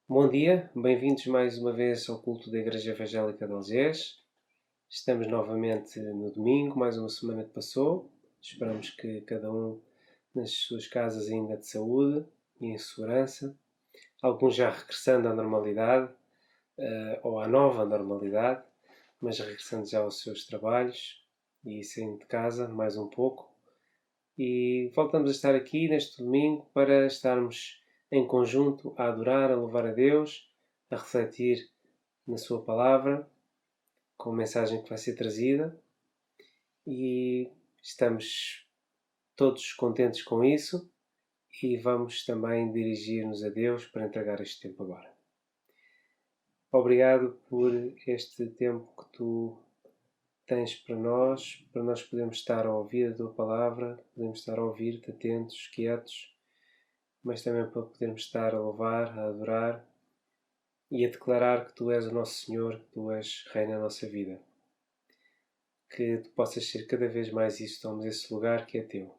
Bom dia, bem-vindos mais uma vez ao culto da Igreja Evangélica de Algés. Estamos novamente no domingo, mais uma semana que passou. Esperamos que cada um nas suas casas ainda de saúde e em segurança. Alguns já regressando à normalidade, ou à nova normalidade, mas regressando já aos seus trabalhos e saindo de casa mais um pouco. E voltamos a estar aqui neste domingo para estarmos em conjunto a adorar, a louvar a Deus, a refletir na sua palavra, com a mensagem que vai ser trazida, e estamos todos contentes com isso e vamos também dirigir-nos a Deus para entregar este tempo agora. Obrigado por este tempo que tu tens para nós podermos estar a ouvir a tua palavra, podemos estar a ouvir-te atentos, quietos, mas também para podermos estar a louvar, a adorar e a declarar que Tu és o nosso Senhor, que Tu és Rei na nossa vida. Que Tu possas ser cada vez mais isso, tomes esse lugar que é Teu.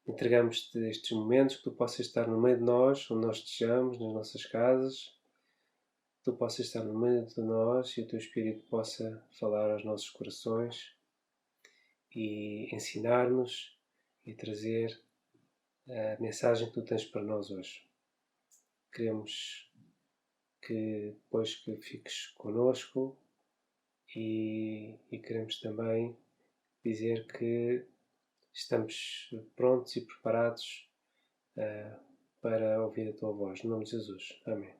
Entregamos-te estes momentos, que Tu possas estar no meio de nós, onde nós estejamos, nas nossas casas, que Tu possas estar no meio de nós e o Teu Espírito possa falar aos nossos corações e ensinar-nos e trazer a mensagem que Tu tens para nós hoje. Queremos que depois que fiques connosco e queremos também dizer que estamos prontos e preparados para ouvir a Tua voz. No nome de Jesus. Amém.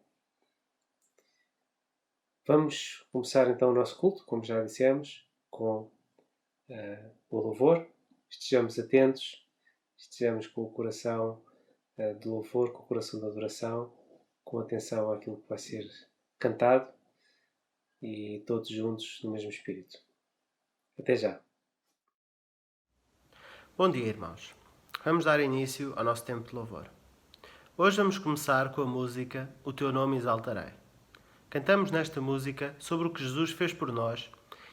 Vamos começar então o nosso culto, como já dissemos, com o louvor. Estejamos atentos, estejamos com o coração de louvor, com o coração de adoração, com atenção àquilo que vai ser cantado e todos juntos no mesmo espírito. Até já. Bom dia, irmãos. Vamos dar início ao nosso tempo de louvor. Hoje vamos começar com a música O Teu Nome Exaltarei. Cantamos nesta música sobre o que Jesus fez por nós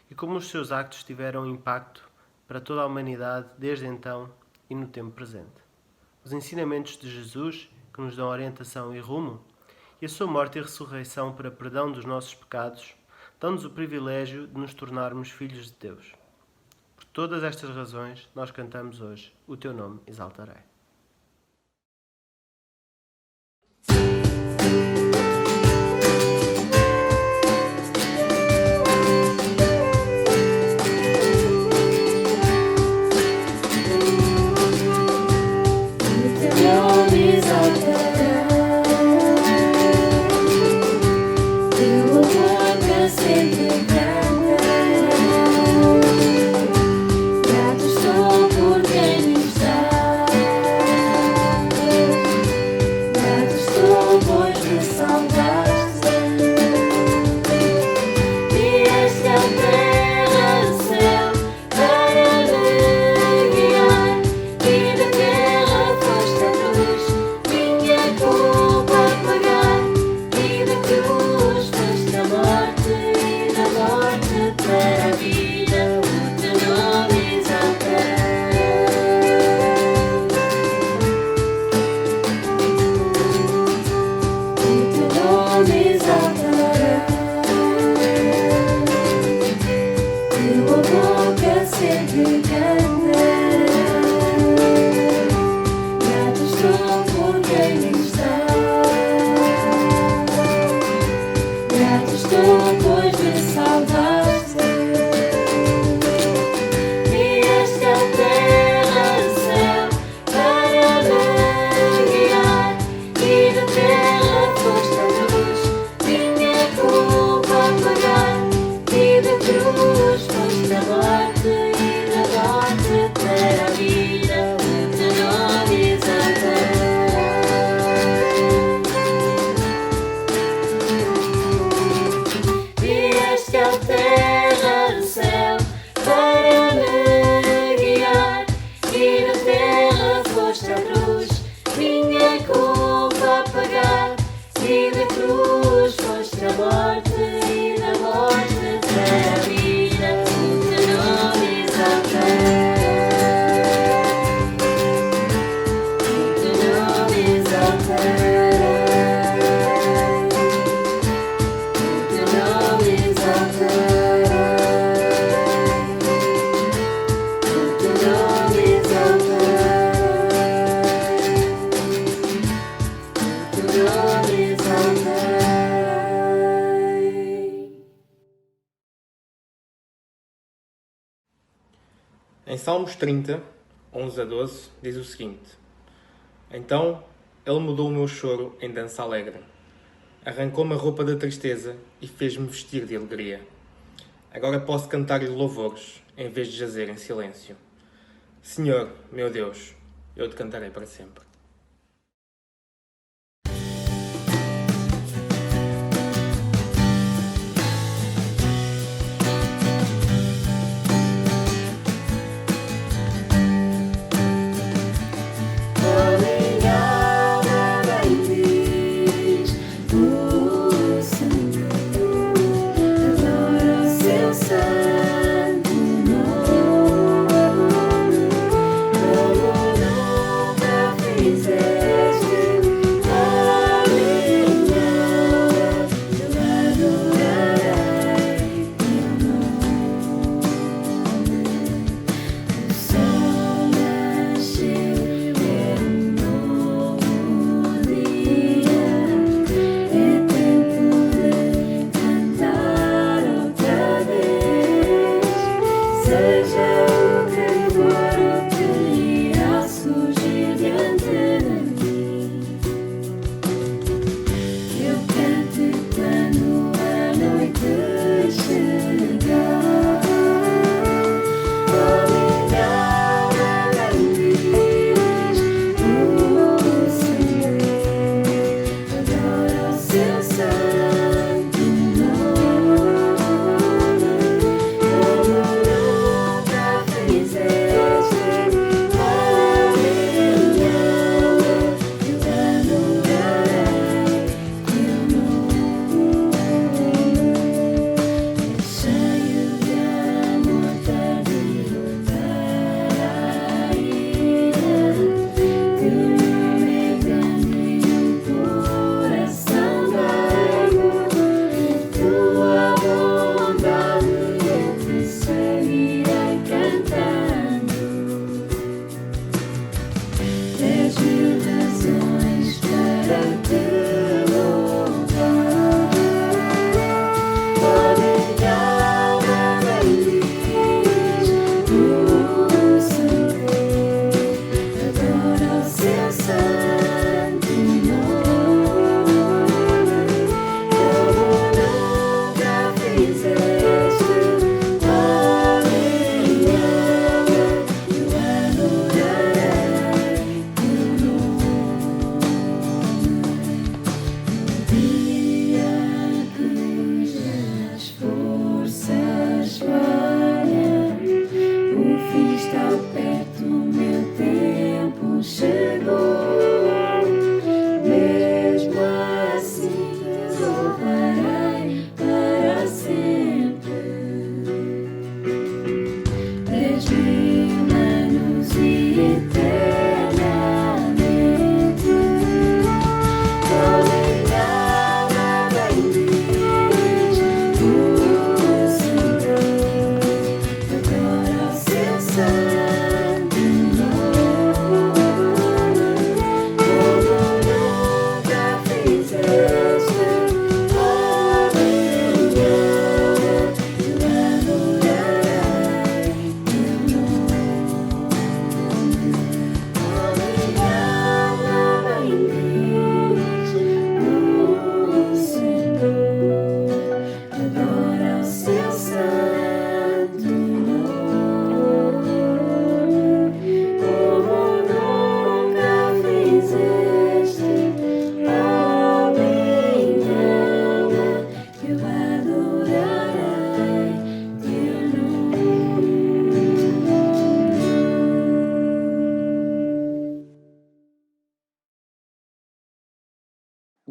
e como os seus actos tiveram impacto para toda a humanidade desde então e no tempo presente. Os ensinamentos de Jesus que nos dão orientação e rumo e a sua morte e ressurreição para perdão dos nossos pecados dão-nos o privilégio de nos tornarmos filhos de Deus. Por todas estas razões, nós cantamos hoje O Teu Nome Exaltarei. Minha Em Salmos 30, 11 a 12, diz o seguinte: Então ele mudou o meu choro em dança alegre. Arrancou-me a roupa da tristeza e fez-me vestir de alegria. Agora posso cantar-lhe louvores, em vez de jazer em silêncio. Senhor, meu Deus, eu te cantarei para sempre.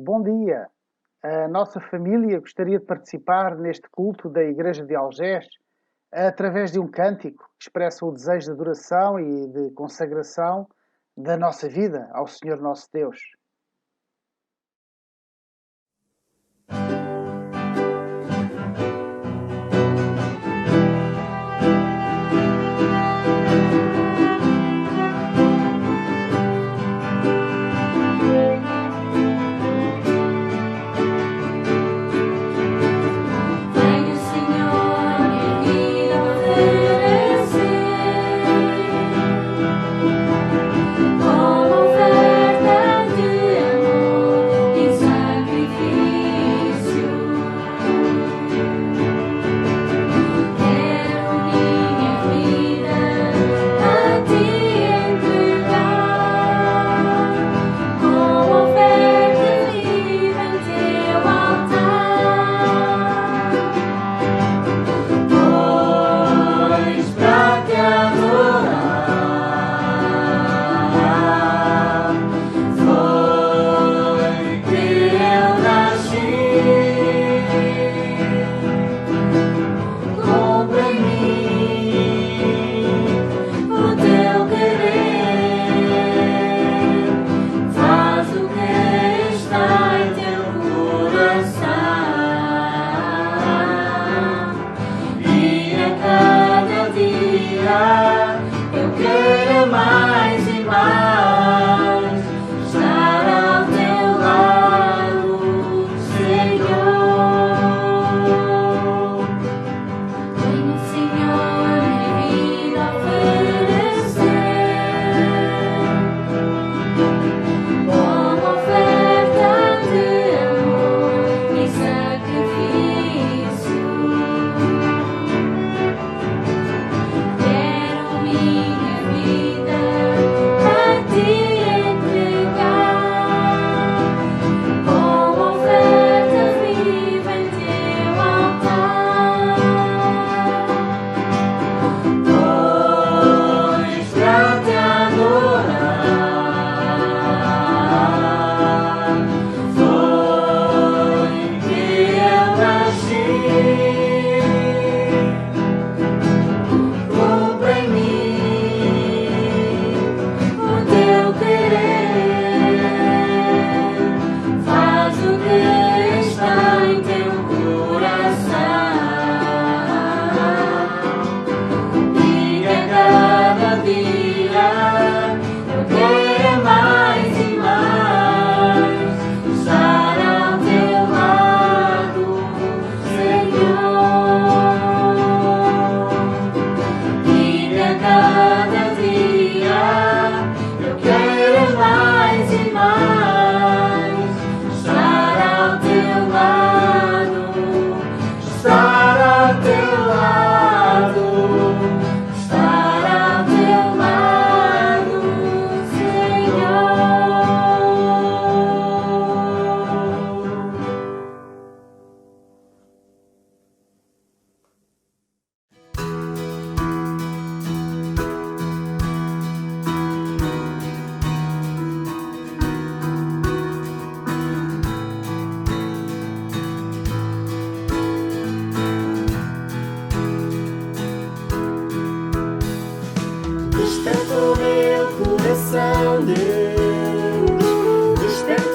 Bom dia. A nossa família gostaria de participar neste culto da Igreja de Algés através de um cântico que expressa o desejo de adoração e de consagração da nossa vida ao Senhor nosso Deus. Venho, Senhor, minha vida oferecer.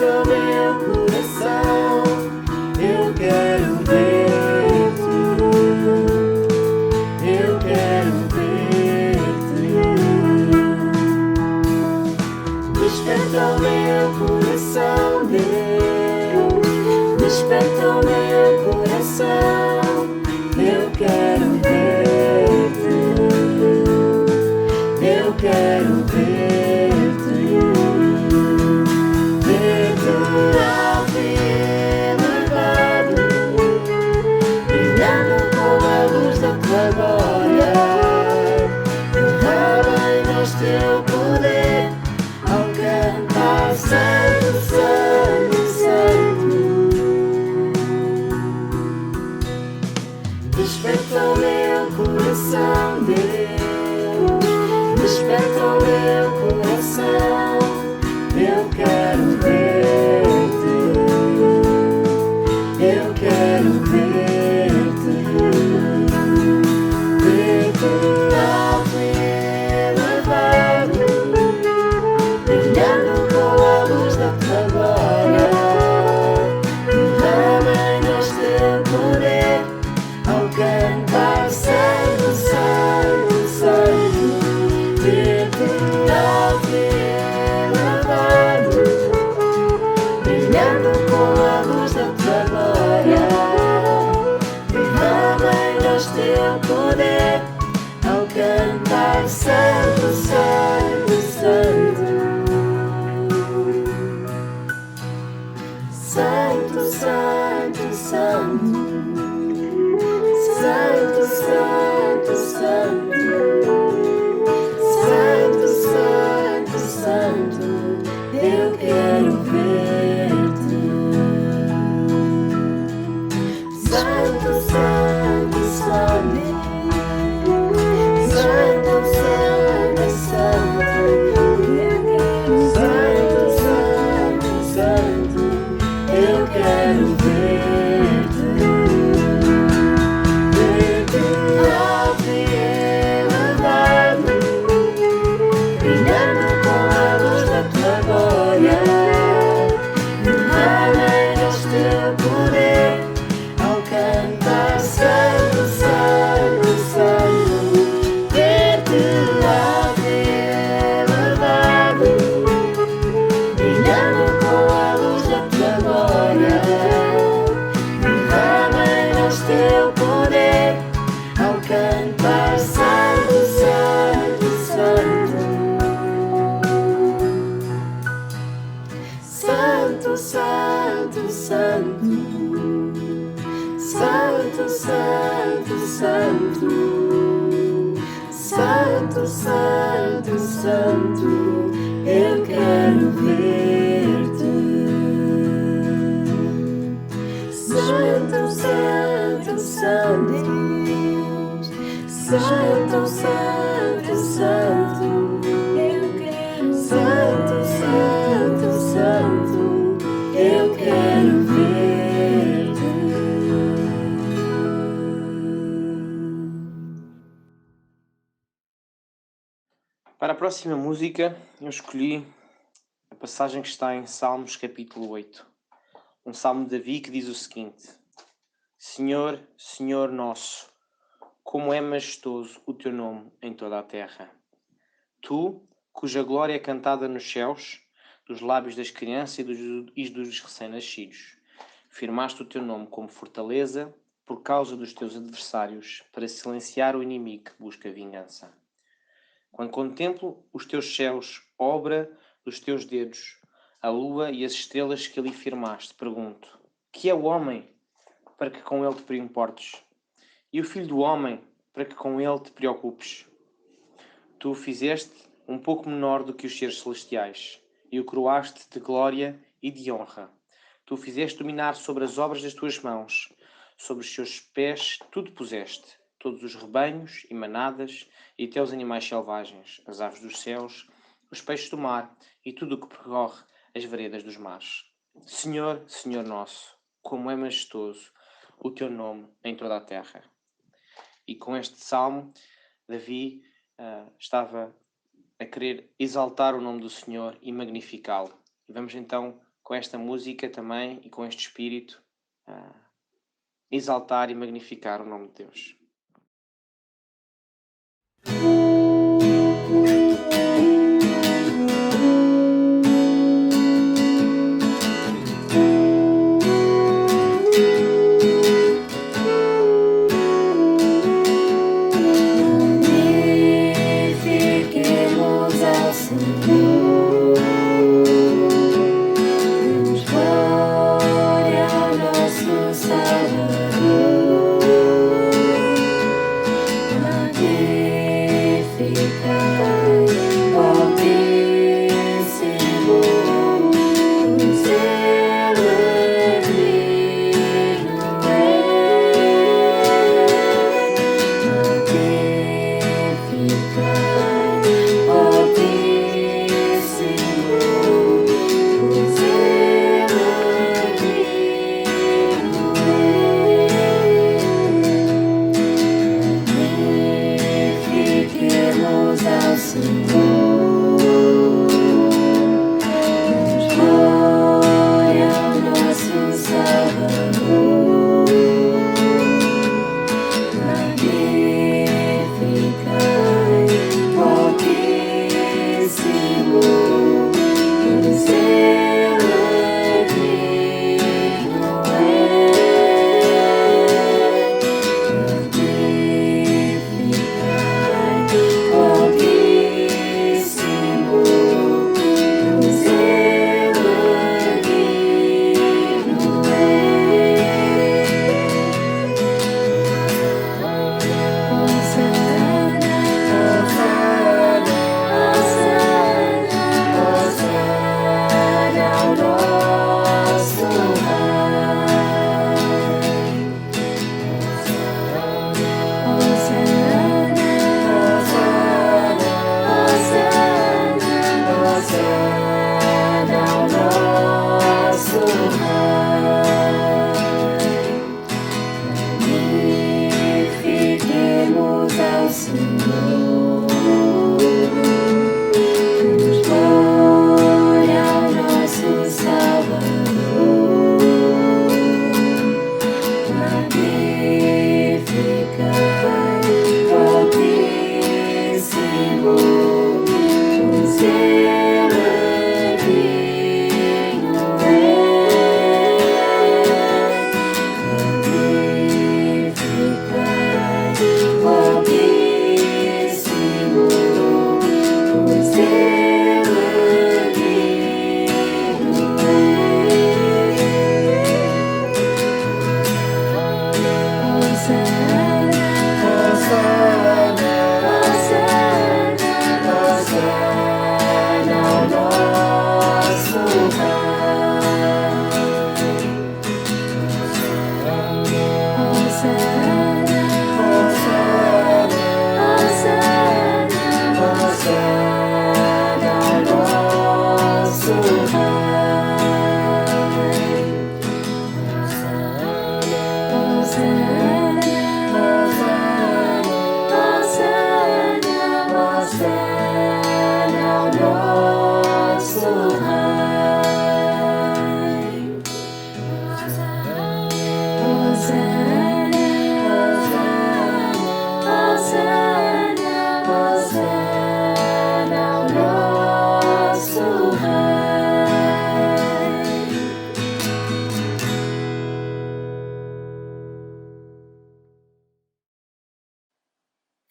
o meu coração, eu quero ver-te, eu quero ver-te. Desperta o meu coração, Deus, desperta o meu coração, eu quero ver-te, eu quero ver-te. Alto e elevado, brilhando com a luz da tua glória, derrama em nós teu poder, ao cantar Santo, Santo, Santo. Desperta o meu coração, Deus, desperta o meu coração, eu quero ver-te, eu quero ver-te, ver-te alto e elevado, brilhando com a luz da tua glória, derrama em nós teu poder, ao cantar Santo, Santo, Santo, ver-te alto e elevado, brilhando com a luz da tua glória, derrama em nós teu poder, ao cantar Santo, Santo, Santo. Santo, Santo, Santo. Santo, Santo, Santo. Santo, Santo, Santo, eu quero ver-te. Santo, Santo, Santo. Santo, Santo, Santo, Santo, Santo, Santo, eu quero ver-te. Alto e elevado, brilhando com a luz da tua glória, derrama em nós teu poder, ao cantar Santo, Santo, Santo, ver-te alto e elevado, brilhando com a luz da tua glória, derrama em nós teu poder, ao cantar Santo, Santo, Santo. Santo, Santo, Santo. Santo, Santo, Santo. Santo, Santo, Santo, eu quero ver-te. Santo, Santo, Santo. Santo, Santo, Santo, eu quero. Santo, Santo, Santo, eu quero ver-te. Para a próxima música, eu escolhi a passagem que está em Salmos capítulo 8. Um salmo de Davi que diz o seguinte: Senhor, Senhor nosso, como é majestoso o teu nome em toda a terra. Tu, cuja glória é cantada nos céus, dos lábios das crianças e dos recém-nascidos, firmaste o teu nome como fortaleza por causa dos teus adversários, para silenciar o inimigo que busca vingança. Quando contemplo os teus céus, obra dos teus dedos, a lua e as estrelas que ali firmaste, pergunto: que é o homem para que com ele te preimportes? E o filho do homem para que com ele te preocupes? Tu o fizeste um pouco menor do que os seres celestiais, e o coroaste de glória e de honra. Tu o fizeste dominar sobre as obras das tuas mãos, sobre os seus pés tudo puseste, todos os rebanhos e manadas, e até os animais selvagens, as aves dos céus, os peixes do mar, e tudo o que percorre as veredas dos mares. Senhor, Senhor nosso, como é majestoso o teu nome em toda a terra. E com este salmo, Davi estava a querer exaltar o nome do Senhor e magnificá-lo. E vamos então com esta música também e com este espírito, exaltar e magnificar o nome de Deus.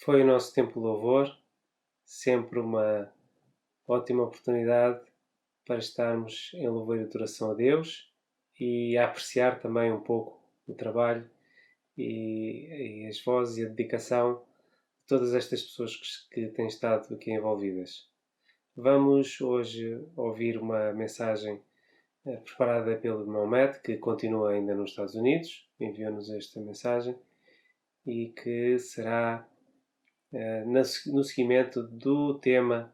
Foi o nosso tempo de louvor, sempre uma ótima oportunidade para estarmos em louvor e adoração a Deus e a apreciar também um pouco o trabalho e as vozes e a dedicação de todas estas pessoas que têm estado aqui envolvidas. Vamos hoje ouvir uma mensagem preparada pelo irmão Matt, que continua ainda nos Estados Unidos, enviou-nos esta mensagem e que será no seguimento do tema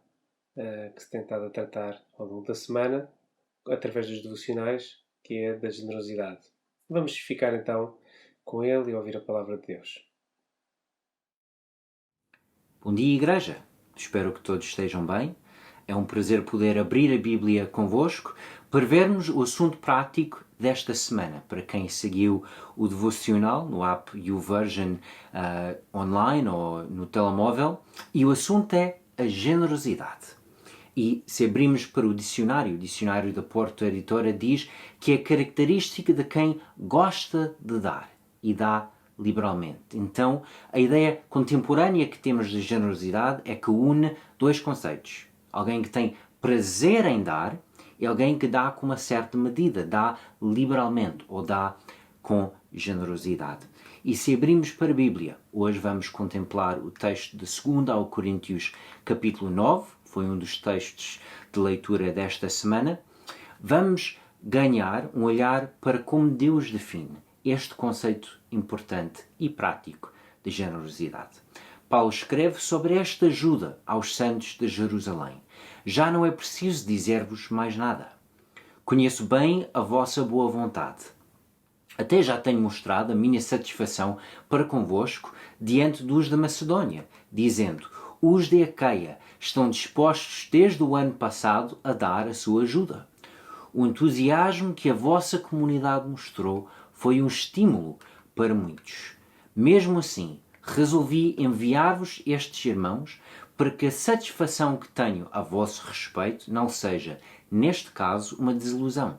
que se tem estado a tratar ao longo da semana, através dos devocionais, que é da generosidade. Vamos ficar então com ele e ouvir a palavra de Deus. Bom dia, Igreja! Espero que todos estejam bem. É um prazer poder abrir a Bíblia convosco Para vermos o assunto prático desta semana, para quem seguiu o devocional no app YouVersion online ou no telemóvel, e o assunto é a generosidade. E se abrimos para o dicionário da Porto Editora diz que é característica de quem gosta de dar e dá liberalmente. Então, a ideia contemporânea que temos de generosidade é que une dois conceitos. Alguém que tem prazer em dar e alguém que dá com uma certa medida, dá liberalmente ou dá com generosidade. E se abrimos para a Bíblia, hoje vamos contemplar o texto de 2 ao Coríntios capítulo 9, foi um dos textos de leitura desta semana, vamos ganhar um olhar para como Deus define este conceito importante e prático de generosidade. Paulo escreve sobre esta ajuda aos santos de Jerusalém. Já não é preciso dizer-vos mais nada. Conheço bem a vossa boa vontade. Até já tenho mostrado a minha satisfação para convosco diante dos da Macedónia, dizendo: os de Acaia estão dispostos desde o ano passado a dar a sua ajuda. O entusiasmo que a vossa comunidade mostrou foi um estímulo para muitos. Mesmo assim, resolvi enviar-vos estes irmãos para que a satisfação que tenho a vosso respeito não seja, neste caso, uma desilusão.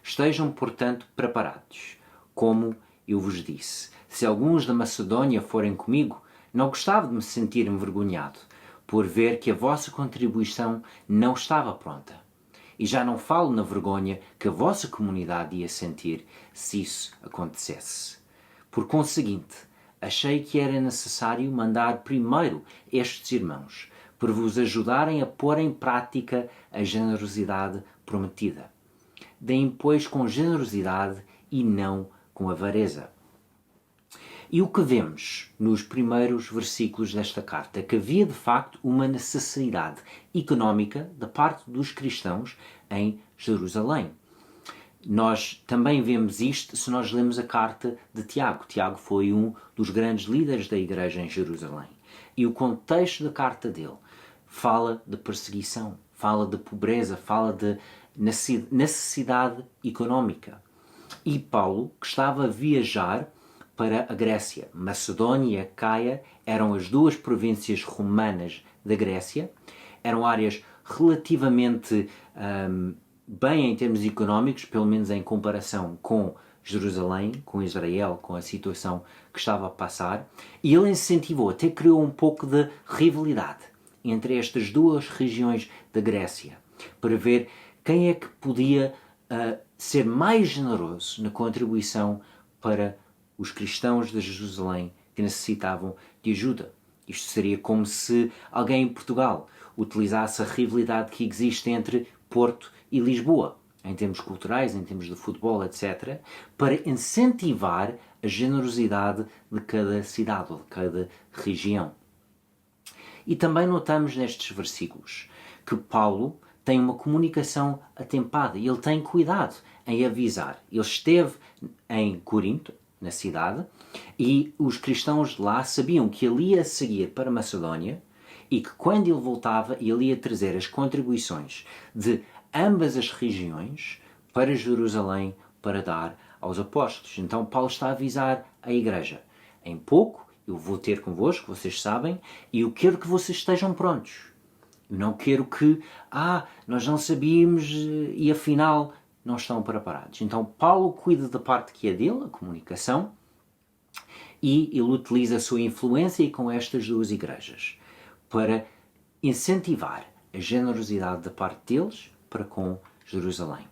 Estejam, portanto, preparados. Como eu vos disse, se alguns da Macedónia forem comigo, não gostava de me sentir envergonhado por ver que a vossa contribuição não estava pronta. E já não falo na vergonha que a vossa comunidade ia sentir se isso acontecesse. Por conseguinte, achei que era necessário mandar primeiro estes irmãos, para vos ajudarem a pôr em prática a generosidade prometida. Deem, pois, com generosidade e não com avareza. E o que vemos nos primeiros versículos desta carta é que havia de facto uma necessidade económica da parte dos cristãos em Jerusalém. Nós também vemos isto se nós lemos a carta de Tiago. Tiago foi um dos grandes líderes da igreja em Jerusalém. E o contexto da carta dele fala de perseguição, fala de pobreza, fala de necessidade económica. E Paulo, que estava a viajar para a Grécia, Macedónia e Acaia eram as duas províncias romanas da Grécia, eram áreas relativamente bem em termos económicos, pelo menos em comparação com Jerusalém, com Israel, com a situação que estava a passar, e ele incentivou, até criou um pouco de rivalidade entre estas duas regiões da Grécia, para ver quem é que podia ser mais generoso na contribuição para os cristãos de Jerusalém que necessitavam de ajuda. Isto seria como se alguém em Portugal utilizasse a rivalidade que existe entre Porto e Lisboa, em termos culturais, em termos de futebol, etc., para incentivar a generosidade de cada cidade ou de cada região. E também notamos nestes versículos que Paulo tem uma comunicação atempada e ele tem cuidado em avisar. Ele esteve em Corinto, na cidade, e os cristãos de lá sabiam que ele ia seguir para Macedónia e que quando ele voltava ele ia trazer as contribuições de ambas as regiões para Jerusalém para dar aos apóstolos. Então Paulo está a avisar a igreja: em pouco eu vou ter convosco, vocês sabem, e eu quero que vocês estejam prontos. Eu não quero que, nós não sabíamos e afinal não estão preparados. Então Paulo cuida da parte que é dele, a comunicação, e ele utiliza a sua influência com estas duas igrejas para incentivar a generosidade da parte deles para com Jerusalém.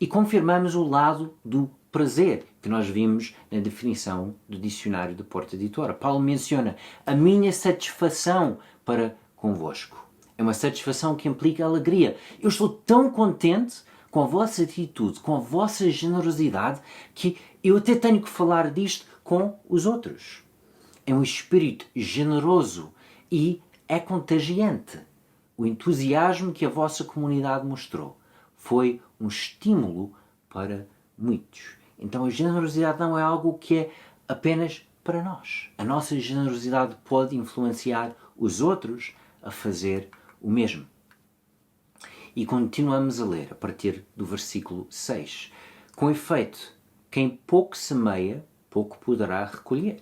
E confirmamos o lado do prazer que nós vimos na definição do dicionário de Porto Editora. Paulo menciona a minha satisfação para convosco. É uma satisfação que implica alegria. Eu estou tão contente com a vossa atitude, com a vossa generosidade, que eu até tenho que falar disto com os outros. É um espírito generoso e é contagiante. O entusiasmo que a vossa comunidade mostrou foi um estímulo para muitos. Então a generosidade não é algo que é apenas para nós. A nossa generosidade pode influenciar os outros a fazer o mesmo. e continuamos a ler a partir do versículo 6. Com efeito, quem pouco semeia, pouco poderá recolher.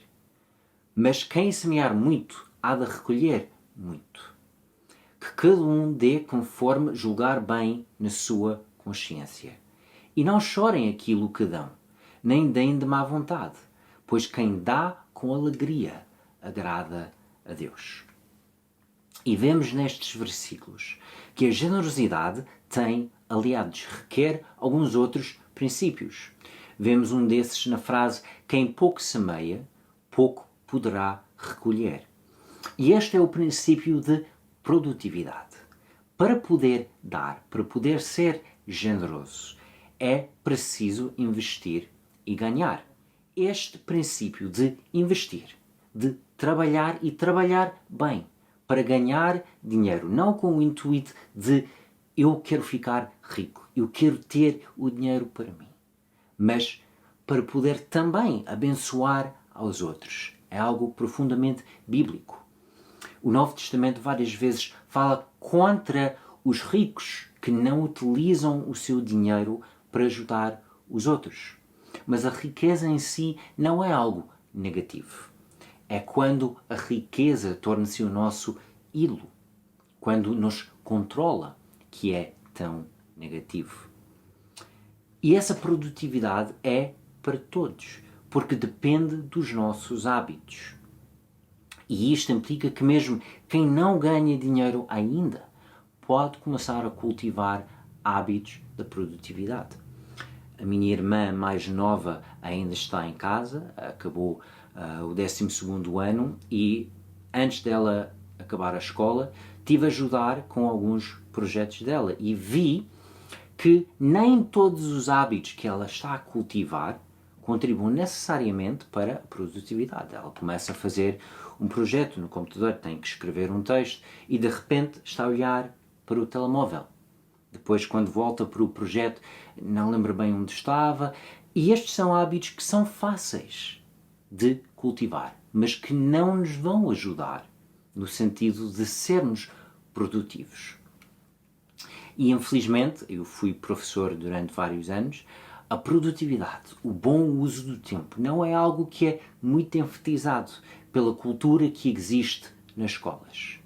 Mas quem semear muito, há de recolher muito. Que cada um dê conforme julgar bem na sua consciência. E não chorem aquilo que dão, nem deem de má vontade, pois quem dá com alegria agrada a Deus. E vemos nestes versículos que a generosidade tem aliados, requer alguns outros princípios. Vemos um desses na frase: quem pouco semeia, pouco poderá recolher. E este é o princípio de produtividade. Para poder dar, para poder ser generoso, é preciso investir e ganhar. Este princípio de investir, de trabalhar e trabalhar bem, para ganhar dinheiro, não com o intuito de eu quero ficar rico, eu quero ter o dinheiro para mim, mas para poder também abençoar aos outros. É algo profundamente bíblico. O Novo Testamento várias vezes fala contra os ricos que não utilizam o seu dinheiro para ajudar os outros. Mas a riqueza em si não é algo negativo. É quando a riqueza torna-se o nosso ídolo, quando nos controla, que é tão negativo. E essa produtividade é para todos, porque depende dos nossos hábitos. E isto implica que mesmo quem não ganha dinheiro ainda pode começar a cultivar hábitos da produtividade. A minha irmã mais nova ainda está em casa, acabou o 12º ano e antes dela acabar a escola tive a ajudar com alguns projetos dela e vi que nem todos os hábitos que ela está a cultivar contribuem necessariamente para a produtividade. Ela começa a fazer um projeto no computador, tem que escrever um texto e de repente está a olhar para o telemóvel. Depois, quando volta para o projeto, não lembra bem onde estava. E estes são hábitos que são fáceis de cultivar, mas que não nos vão ajudar no sentido de sermos produtivos. E infelizmente, eu fui professor durante vários anos, a produtividade, o bom uso do tempo, não é algo que é muito enfatizado pela cultura que existe nas escolas.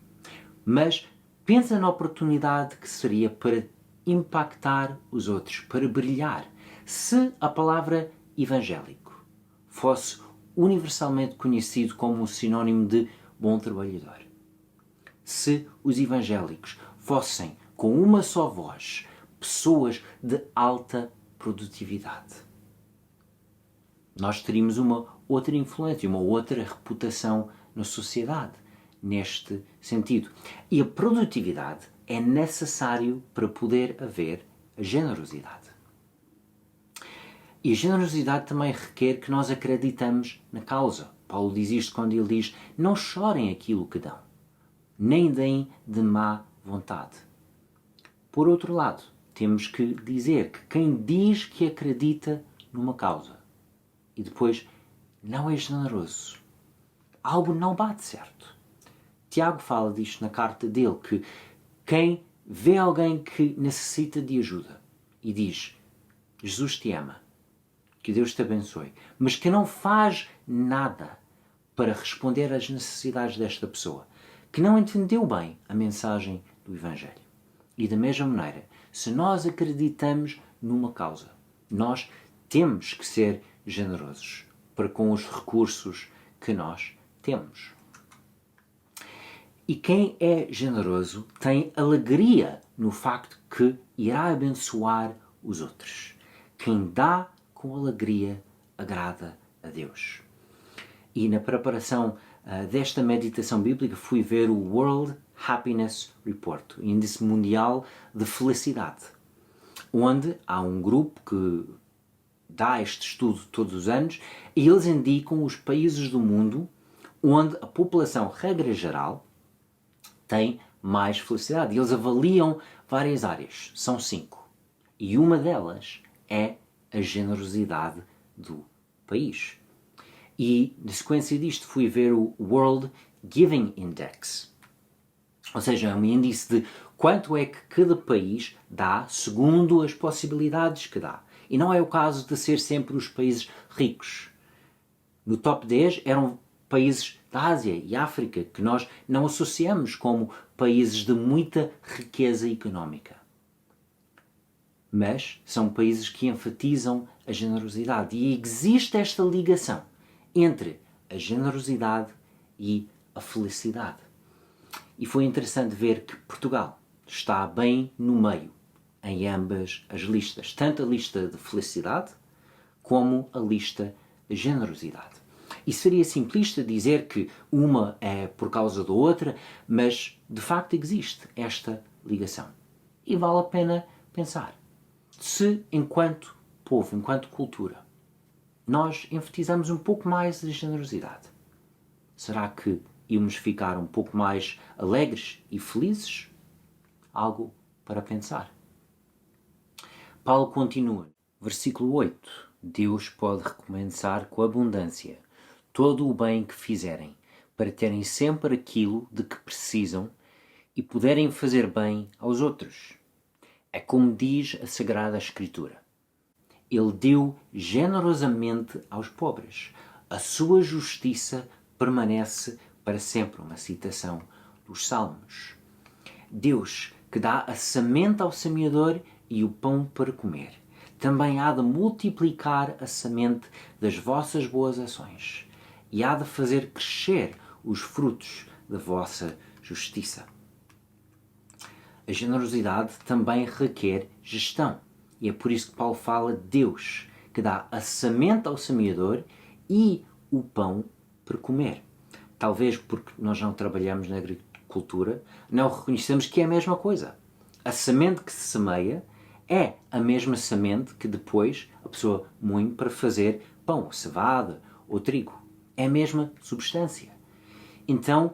Mas pensa na oportunidade que seria para impactar os outros, para brilhar. Se a palavra evangélico fosse universalmente conhecido como um sinónimo de bom trabalhador, se os evangélicos fossem, com uma só voz, pessoas de alta produtividade, nós teríamos uma outra influência, uma outra reputação na sociedade, neste sentido. E a produtividade é necessário para poder haver a generosidade. E a generosidade também requer que nós acreditamos na causa. Paulo diz isto quando ele diz: não chorem aquilo que dão, nem deem de má vontade. Por outro lado, temos que dizer que quem diz que acredita numa causa e depois não é generoso, algo não bate certo. Tiago fala disto na carta dele, que quem vê alguém que necessita de ajuda e diz: Jesus te ama, que Deus te abençoe, mas que não faz nada para responder às necessidades desta pessoa, que não entendeu bem a mensagem do Evangelho. E da mesma maneira, se nós acreditamos numa causa, nós temos que ser generosos para com os recursos que nós temos. E quem é generoso tem alegria no facto que irá abençoar os outros. Quem dá com alegria agrada a Deus. E na preparação desta meditação bíblica fui ver o World Happiness Report, o Índice Mundial de Felicidade, onde há um grupo que dá este estudo todos os anos e eles indicam os países do mundo onde a população, regra geral, tem mais felicidade. E eles avaliam várias áreas, são 5. E uma delas é a generosidade do país. E, na sequência disto, fui ver o World Giving Index. Ou seja, é um índice de quanto é que cada país dá segundo as possibilidades que dá. E não é o caso de ser sempre os países ricos. No top 10 eram países da Ásia e África que nós não associamos como países de muita riqueza económica. Mas são países que enfatizam a generosidade. E existe esta ligação entre a generosidade e a felicidade. E foi interessante ver que Portugal está bem no meio em ambas as listas, tanto a lista de felicidade como a lista de generosidade. E seria simplista dizer que uma é por causa da outra, mas de facto existe esta ligação. E vale a pena pensar se, enquanto povo, enquanto cultura, nós enfatizamos um pouco mais a generosidade. Será que íamos ficar um pouco mais alegres e felizes? Algo para pensar. Paulo continua. Versículo 8. Deus pode recompensar com abundância todo o bem que fizerem, para terem sempre aquilo de que precisam e puderem fazer bem aos outros. É como diz a Sagrada Escritura. Ele deu generosamente aos pobres. A sua justiça permanece para sempre. Uma citação dos Salmos. Deus, que dá a semente ao semeador e o pão para comer, também há de multiplicar a semente das vossas boas ações e há de fazer crescer os frutos da vossa justiça. A generosidade também requer gestão. E é por isso que Paulo fala de Deus, que dá a semente ao semeador e o pão para comer. Talvez porque nós não trabalhamos na agricultura, não reconhecemos que é a mesma coisa. A semente que se semeia é a mesma semente que depois a pessoa moe para fazer pão, cevada ou trigo. É a mesma substância. Então,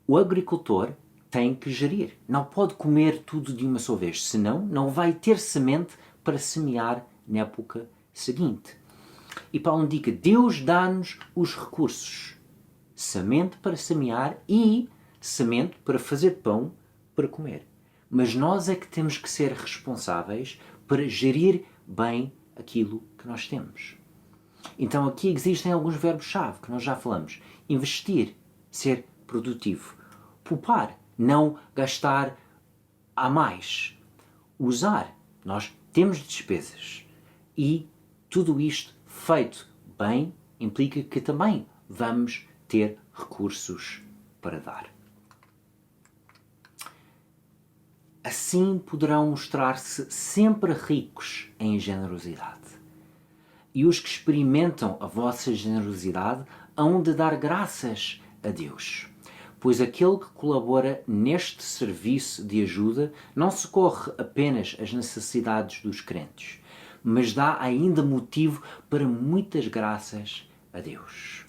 o agricultor tem que gerir. Não pode comer tudo de uma só vez, senão não vai ter semente para semear na época seguinte. E Paulo indica, Deus dá-nos os recursos. Semente para semear e semente para fazer pão para comer. Mas nós é que temos que ser responsáveis para gerir bem aquilo que nós temos. Então aqui existem alguns verbos-chave que nós já falamos. Investir, ser produtivo. Poupar, não gastar a mais. Usar, nós temos despesas. E tudo isto feito bem implica que também vamos ter recursos para dar. Assim poderão mostrar-se sempre ricos em generosidade. E os que experimentam a vossa generosidade hão de dar graças a Deus. Pois aquele que colabora neste serviço de ajuda não socorre apenas as necessidades dos crentes, mas dá ainda motivo para muitas graças a Deus.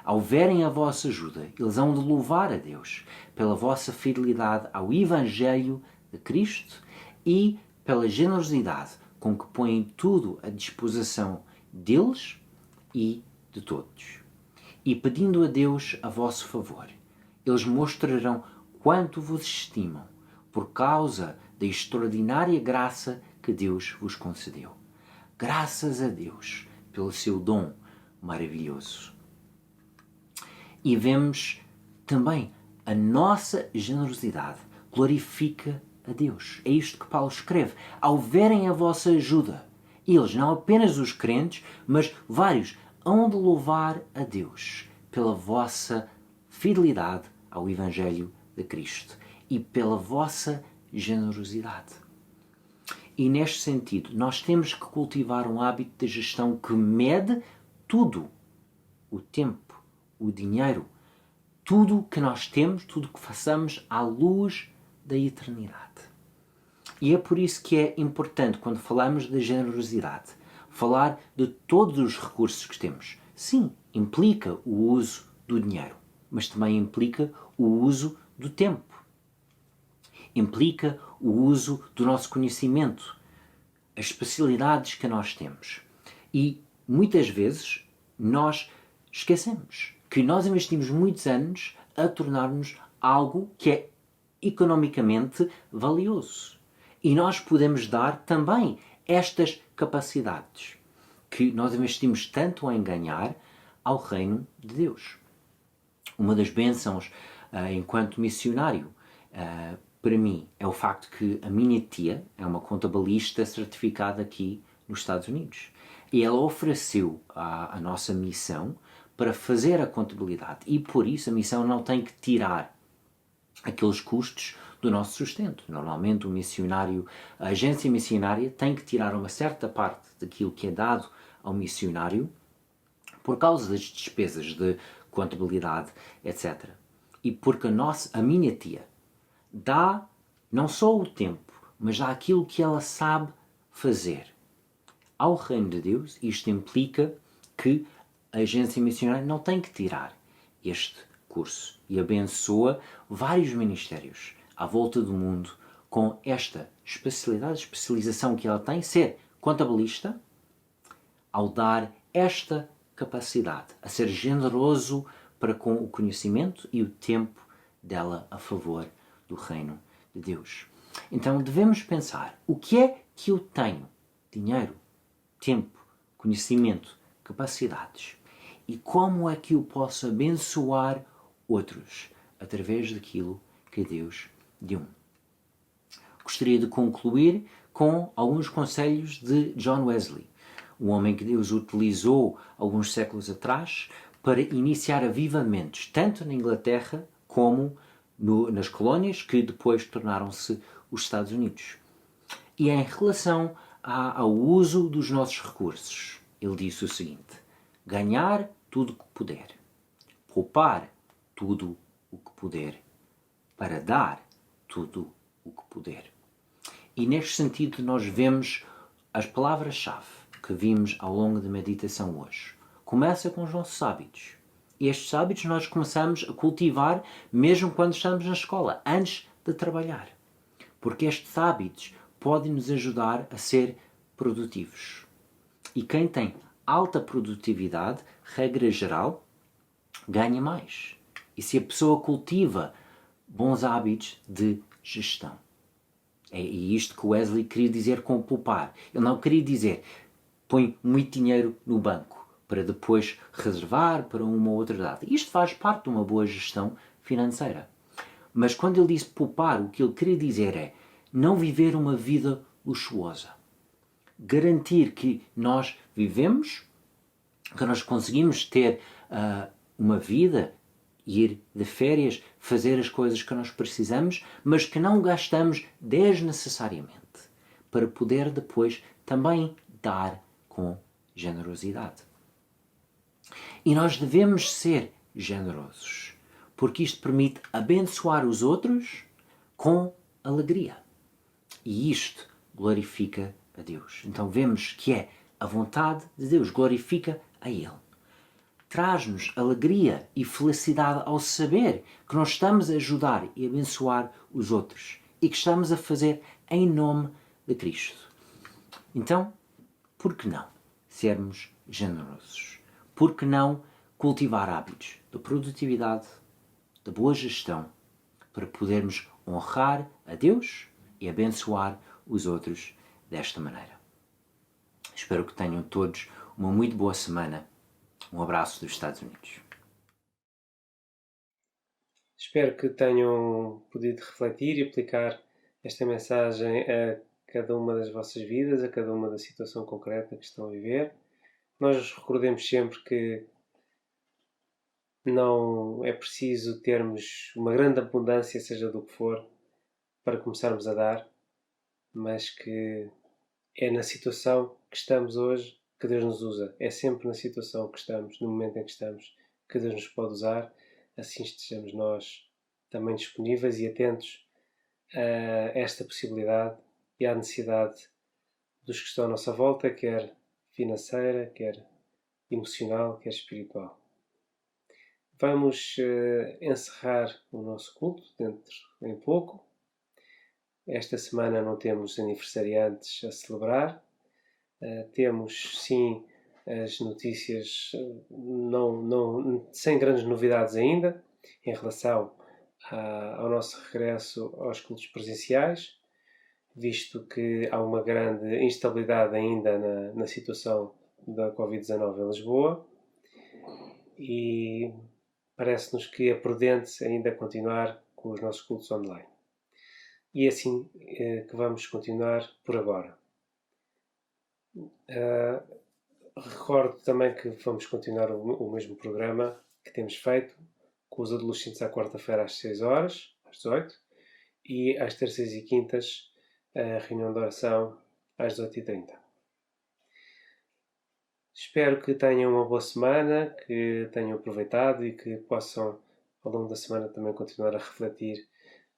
Ao verem a vossa ajuda, eles hão de louvar a Deus pela vossa fidelidade ao Evangelho de Cristo e pela generosidade com que põem tudo à disposição deles e de todos. E pedindo a Deus a vosso favor, eles mostrarão quanto vos estimam por causa da extraordinária graça que Deus vos concedeu. Graças a Deus pelo seu dom maravilhoso. E vemos também a nossa generosidade glorifica a Deus. É isto que Paulo escreve. Ao verem a vossa ajuda, eles, não apenas os crentes, mas vários, hão de louvar a Deus pela vossa fidelidade ao Evangelho de Cristo e pela vossa generosidade. E neste sentido, nós temos que cultivar um hábito de gestão que mede tudo. O tempo, o dinheiro, tudo o que nós temos, tudo o que façamos à luz da eternidade. E é por isso que é importante, quando falamos da generosidade, falar de todos os recursos que temos. Sim, implica o uso do dinheiro, mas também implica o uso do tempo. Implica o uso do nosso conhecimento, as especialidades que nós temos. E muitas vezes nós esquecemos que nós investimos muitos anos a tornar-nos algo que é economicamente valioso. E nós podemos dar também estas capacidades que nós investimos tanto em ganhar ao reino de Deus. Uma das bênçãos enquanto missionário para mim é o facto que a minha tia é uma contabilista certificada aqui nos Estados Unidos. E ela ofereceu a nossa missão para fazer a contabilidade. E por isso a missão não tem que tirar aqueles custos do nosso sustento. Normalmente o missionário, a agência missionária tem que tirar uma certa parte daquilo que é dado ao missionário por causa das despesas de contabilidade, etc. E porque a minha tia dá não só o tempo, mas dá aquilo que ela sabe fazer ao reino de Deus. Isto implica que a agência missionária não tem que tirar este curso e abençoa vários ministérios à volta do mundo com esta especialização que ela tem, ser contabilista, ao dar esta capacidade, a ser generoso para com o conhecimento e o tempo dela a favor do reino de Deus. Então devemos pensar, o que é que eu tenho? Dinheiro, tempo, conhecimento, capacidades. E como é que eu posso abençoar outros através daquilo que Deus deu-me? Gostaria de concluir com alguns conselhos de John Wesley, um homem que Deus utilizou alguns séculos atrás para iniciar avivamentos, tanto na Inglaterra como nas colónias, que depois tornaram-se os Estados Unidos. E em relação ao uso dos nossos recursos, ele disse o seguinte: ganhar tudo o que puder, poupar tudo o que puder, para dar tudo o que puder. E neste sentido nós vemos as palavras-chave que vimos ao longo da meditação hoje. Começa com os nossos hábitos. E estes hábitos nós começamos a cultivar mesmo quando estamos na escola, antes de trabalhar. Porque estes hábitos podem nos ajudar a ser produtivos. E quem tem alta produtividade, regra geral, ganha mais. E se a pessoa cultiva bons hábitos de gestão. É isto que Wesley queria dizer com poupar. Ele não queria dizer põe muito dinheiro no banco para depois reservar para uma outra data. Isto faz parte de uma boa gestão financeira. Mas quando ele disse poupar, o que ele queria dizer é não viver uma vida luxuosa. Garantir que nós vivemos, que nós conseguimos ter uma vida, ir de férias, fazer as coisas que nós precisamos, mas que não gastamos desnecessariamente, para poder depois também dar com generosidade. E nós devemos ser generosos, porque isto permite abençoar os outros com alegria. E isto glorifica a Deus. Então vemos que é a vontade de Deus, glorifica a Ele. Traz-nos alegria e felicidade ao saber que nós estamos a ajudar e abençoar os outros e que estamos a fazer em nome de Cristo. Então, por que não sermos generosos? Por que não cultivar hábitos de produtividade, de boa gestão, para podermos honrar a Deus e abençoar os outros desta maneira? Espero que tenham todos uma muito boa semana. Um abraço dos Estados Unidos. Espero que tenham podido refletir e aplicar esta mensagem a cada uma das vossas vidas, a cada uma da situação concreta que estão a viver. Nós recordemos sempre que não é preciso termos uma grande abundância, seja do que for, para começarmos a dar, mas que é na situação que estamos hoje que Deus nos usa. É sempre na situação que estamos, no momento em que estamos, que Deus nos pode usar. Assim estejamos nós também disponíveis e atentos a esta possibilidade e à necessidade dos que estão à nossa volta, quer financeira, quer emocional, quer espiritual. Vamos encerrar o nosso culto dentro em pouco. Esta semana não temos aniversariantes a celebrar. Temos sim as notícias sem grandes novidades ainda em relação ao nosso regresso aos cultos presenciais, visto que há uma grande instabilidade ainda na situação da Covid-19 em Lisboa, e parece-nos que é prudente ainda continuar com os nossos cultos online. E é assim que vamos continuar por agora. Recordo também que vamos continuar o mesmo programa que temos feito, com os adolescentes à quarta-feira às 6 horas, às 18, e às terças e quintas a reunião de oração às 18h30. Espero que tenham uma boa semana, que tenham aproveitado e que possam, ao longo da semana, também continuar a refletir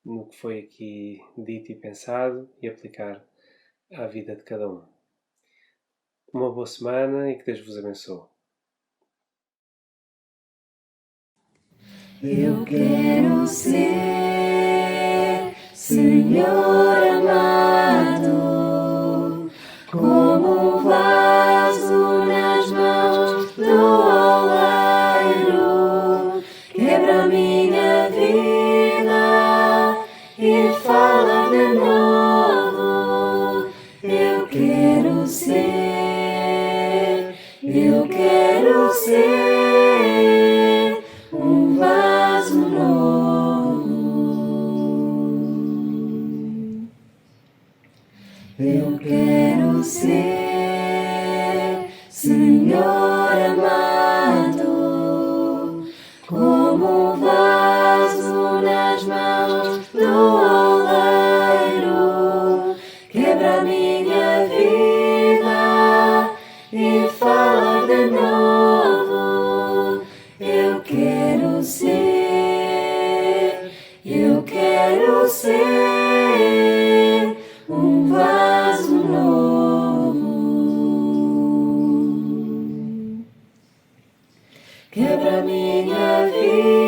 no que foi aqui dito e pensado e aplicar à vida de cada um. Uma boa semana e que Deus vos abençoe. Eu quero ser, Senhor amado, como um vaso nas mãos do oleiro. Quebra minha vida e fala de novo. Eu quero ser um vaso novo. Eu quero ser, Senhor amado, como um vaso nas mãos do oleiro. Quebra minha vida e fala de novo. Eu quero ser um vaso novo. Quebra minha vida.